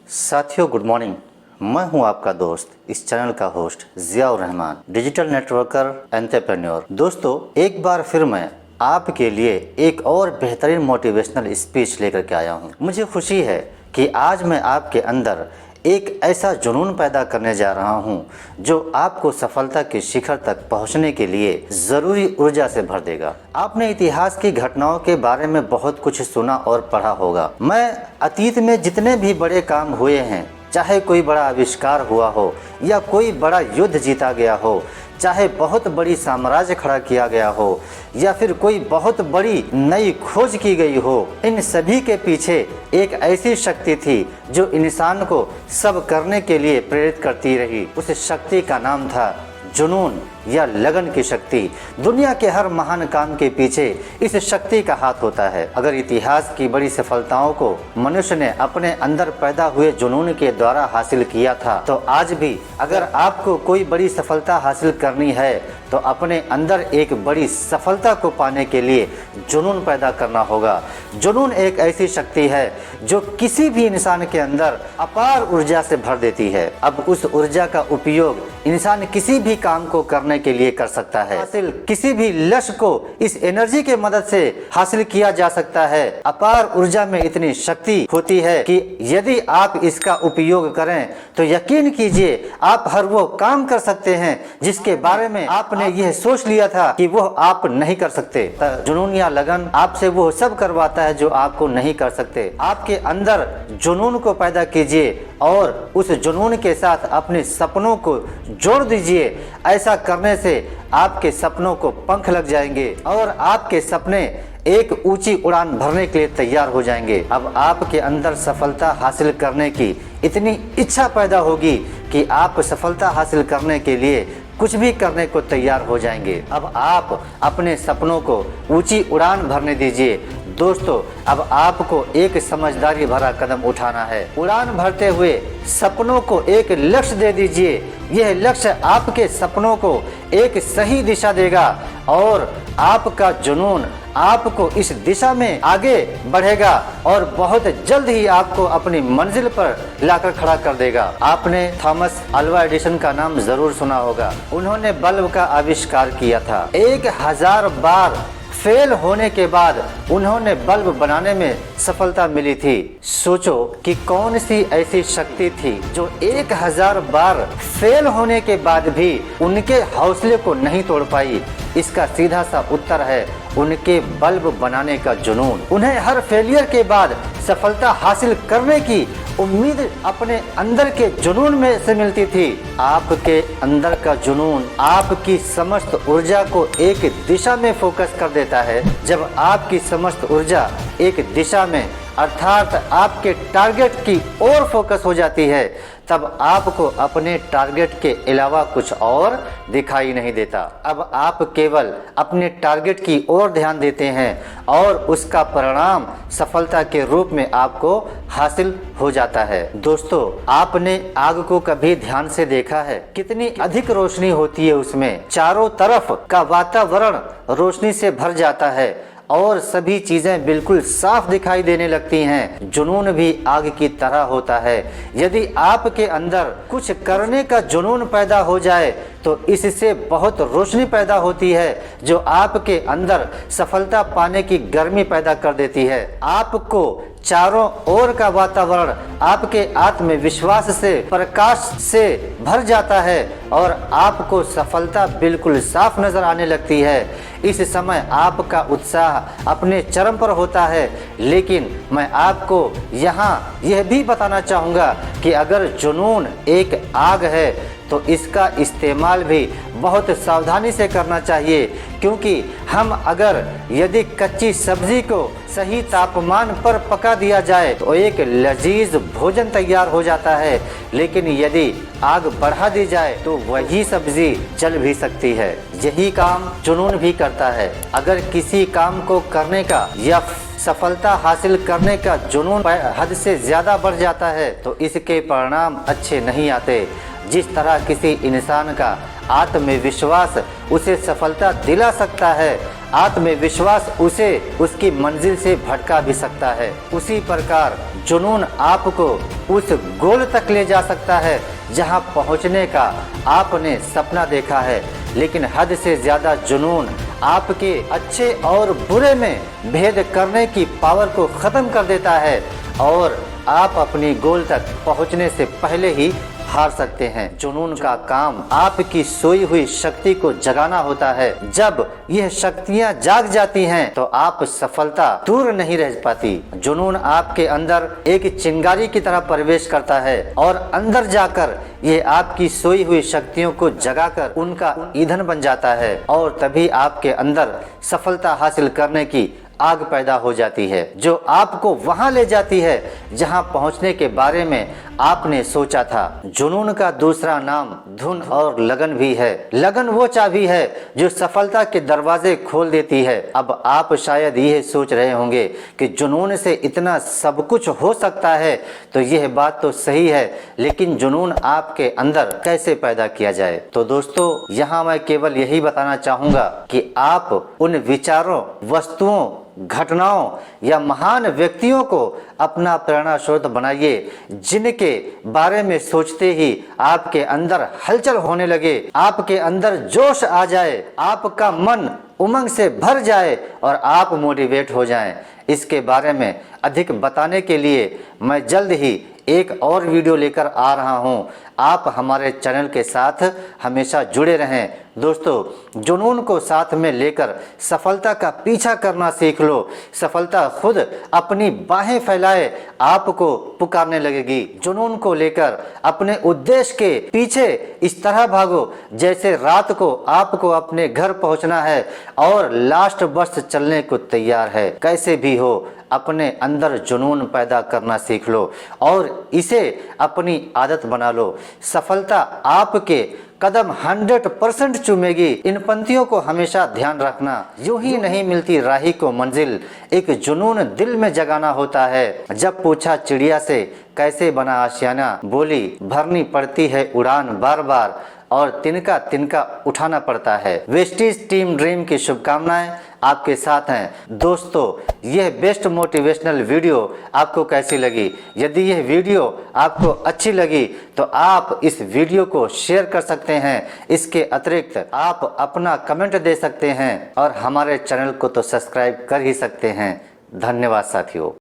साथियों good morning. मैं हूं आपका दोस्त, इस चैनल का host Ziaur Rahman, digital networker, entrepreneur. दोस्तों, एक बार फिर मैं आपके लिए एक और बेहतरीन मोटिवेशनल स्पीच लेकर के आया हूं। मुझे खुशी है कि आज मैं आपके अंदर एक ऐसा जुनून पैदा करने जा रहा हूं जो आपको सफलता के शिखर तक पहुंचने के लिए ज़रूरी ऊर्जा से भर देगा। आपने इतिहास की घटनाओं के बारे में बहुत कुछ सुना और पढ़ा होगा। मैं अतीत में जितने भी बड़े काम हुए हैं, चाहे कोई बड़ा आविष्कार हुआ हो या कोई बड़ा युद्ध जीता गया हो, चाहे बहुत बड़ी साम्राज्य खड़ा किया गया हो या फिर कोई बहुत बड़ी नई खोज की गई हो, इन सभी के पीछे एक ऐसी शक्ति थी जो इंसान को सब करने के लिए प्रेरित करती रही। उस शक्ति का नाम था जुनून या लगन की शक्ति। दुनिया के हर महान काम के पीछे इस शक्ति का हाथ होता है। अगर इतिहास की बड़ी सफलताओं को मनुष्य ने अपने अंदर पैदा हुए जुनून के द्वारा हासिल किया था, तो आज भी अगर आपको कोई बड़ी सफलता हासिल करनी है तो अपने अंदर एक बड़ी सफलता को पाने के लिए जुनून पैदा करना होगा। जुनून एक ऐसी शक्ति है जो किसी भी इंसान के अंदर अपार ऊर्जा से भर देती है। अब उस ऊर्जा का उपयोग इंसान किसी भी काम को करने के लिए कर सकता है। हासिल किसी भी लक्ष्य को इस एनर्जी के मदद से हासिल किया जा सकता है। अपार ऊर्जा में इतनी शक्ति होती है कि यदि आप इसका उपयोग करें तो यकीन कीजिए आप हर वो काम कर सकते हैं जिसके बारे में आपने यह सोच लिया था कि वो आप नहीं कर सकते। जुनून या लगन आपसे वो सब करवाता है जो आपको नहीं कर सकते। आपके अंदर जुनून को पैदा कीजिए और उस जुनून के साथ अपने सपनों को जोड़ दीजिए। ऐसा करने से आपके सपनों को पंख लग जाएंगे और आपके सपने एक ऊंची उड़ान भरने के लिए तैयार हो जाएंगे। अब आपके अंदर सफलता हासिल करने की इतनी इच्छा पैदा होगी कि आप सफलता हासिल करने के लिए कुछ भी करने को तैयार हो जाएंगे। अब आप अपने सपनों को ऊंची उड़ान भरने दीजिए। दोस्तों, अब आपको एक समझदारी भरा कदम उठाना है। उड़ान भरते हुए सपनों को एक लक्ष्य दे दीजिए। यह लक्ष्य आपके सपनों को एक सही दिशा देगा और आपका जुनून आपको इस दिशा में आगे बढ़ेगा और बहुत जल्द ही आपको अपनी मंजिल पर लाकर खड़ा कर देगा। आपने थॉमस अल्वा एडिसन का नाम जरूर सुना होगा। उन्होंने बल्ब का आविष्कार किया था। 1000 बार फेल होने के बाद उन्होंने बल्ब बनाने में सफलता मिली थी। सोचो कि कौन सी ऐसी शक्ति थी जो 1000 बार फेल होने के बाद भी उनके हौसले को नहीं तोड़ पाई। इसका सीधा सा उत्तर है उनके बल्ब बनाने का जुनून। उन्हें हर फेलियर के बाद सफलता हासिल करने की उम्मीद अपने अंदर के जुनून में से मिलती थी। आपके अंदर का जुनून आपकी समस्त ऊर्जा को एक दिशा में फोकस कर देता है। जब आपकी समस्त ऊर्जा एक दिशा में अर्थात आपके टारगेट की ओर फोकस हो जाती है, तब आपको अपने टारगेट के अलावा कुछ और दिखाई नहीं देता। अब आप केवल अपने टारगेट की ओर ध्यान देते हैं और उसका परिणाम सफलता के रूप में आपको हासिल हो जाता है। दोस्तों, आपने आग को कभी ध्यान से देखा है? कितनी अधिक रोशनी होती है उसमें। चारों तरफ का वातावरण रोशनी से भर जाता है और सभी चीजें बिल्कुल साफ दिखाई देने लगती हैं। जुनून भी आग की तरह होता है। यदि आपके अंदर कुछ करने का जुनून पैदा हो जाए तो इससे बहुत रोशनी पैदा होती है जो आपके अंदर सफलता पाने की गर्मी पैदा कर देती है। आपको चारों ओर का वातावरण आपके आत्मविश्वास से, प्रकाश से भर जाता है और आपको सफलता बिल्कुल साफ नजर आने लगती है। इस समय आपका उत्साह अपने चरम पर होता है। लेकिन मैं आपको यहाँ यह भी बताना चाहूँगा कि अगर जुनून एक आग है तो इसका इस्तेमाल भी बहुत सावधानी से करना चाहिए, क्योंकि हम अगर यदि कच्ची सब्जी को सही तापमान पर पका दिया जाए तो एक लजीज भोजन तैयार हो जाता है, लेकिन यदि आग बढ़ा दी जाए तो वही सब्जी जल भी सकती है। यही काम जुनून भी करता है। अगर किसी काम को करने का या सफलता हासिल करने का जुनून हद से ज्यादा बढ़ जाता है तो इसके परिणाम अच्छे नहीं आते। जिस तरह किसी इंसान का आत्मविश्वास उसे सफलता दिला सकता है। आत्मविश्वास उसे उसकी मंजिल से भटका भी सकता है। उसी प्रकार जुनून आपको उस गोल तक ले जा सकता है जहां पहुंचने का आपने सपना देखा है, लेकिन हद से ज्यादा जुनून आपके अच्छे और बुरे में भेद करने की पावर को खत्म कर देता है और आप अपनी गोल तक पहुंचने से पहले ही हार सकते हैं। जुनून का काम आपकी सोई हुई शक्ति को जगाना होता है। जब यह शक्तियां जाग जाती हैं तो आप सफलता दूर नहीं रह पाती। जुनून आपके अंदर एक चिंगारी की तरह प्रवेश करता है और अंदर जाकर यह आपकी सोई हुई शक्तियों को जगाकर उनका ईंधन बन जाता है और तभी आपके अंदर सफलता हासिल करने की आग पैदा हो जाती है, जो आपको वहां ले जाती है जहां पहुंचने के बारे में आपने सोचा था। जुनून का दूसरा नाम धुन और लगन भी है। लगन वो चाबी है जो सफलता के दरवाजे खोल देती है। अब आप शायद यह सोच रहे होंगे कि जुनून से इतना सब कुछ हो सकता है, तो यह बात तो सही है, लेकिन जुनून आपके अंदर कैसे पैदा किया जाए? तो दोस्तों, यहाँ मैं केवल यही बताना चाहूंगा कि आप उन विचारों, वस्तुओं, घटनाओं या महान व्यक्तियों को अपना प्रेरणा स्रोत बनाइए, जिनके बारे में सोचते ही आपके अंदर हलचल होने लगे, आपके अंदर जोश आ जाए, आपका मन उमंग से भर जाए और आप मोटिवेट हो जाएं। इसके बारे में अधिक बताने के लिए मैं जल्द ही एक और वीडियो लेकर आ रहा हूं। आप हमारे चैनल के साथ हमेशा जुड़े रहें। दोस्तों, जुनून को साथ में लेकर सफलता का पीछा करना सीख लो। सफलता खुद अपनी बाहें फैलाए आपको पुकारने लगेगी। जुनून को लेकर अपने उद्देश्य के पीछे इस तरह भागो जैसे रात को आपको अपने घर पहुंचना है और लास्ट बस चलने को तैयार है। कैसे भी हो, अपने अंदर जुनून पैदा करना सीख लो और इसे अपनी आदत बना लो। सफलता आपके कदम 100% चूमेगी। इन पंक्तियों को हमेशा ध्यान रखना। यूं ही नहीं मिलती राही को मंजिल, एक जुनून दिल में जगाना होता है। जब पूछा चिड़िया से कैसे बना आशियाना, बोली भरनी पड़ती है उड़ान बार बार और तिनका तिनका उठाना पड़ता है। वेस्टीज टीम ड्रीम की शुभकामनाएं आपके साथ हैं। दोस्तों, यह बेस्ट मोटिवेशनल वीडियो आपको कैसी लगी? यदि यह वीडियो आपको अच्छी लगी तो आप इस वीडियो को शेयर कर सकते हैं। इसके अतिरिक्त आप अपना कमेंट दे सकते हैं और हमारे चैनल को तो सब्सक्राइब कर ही सकते हैं। धन्यवाद साथियों।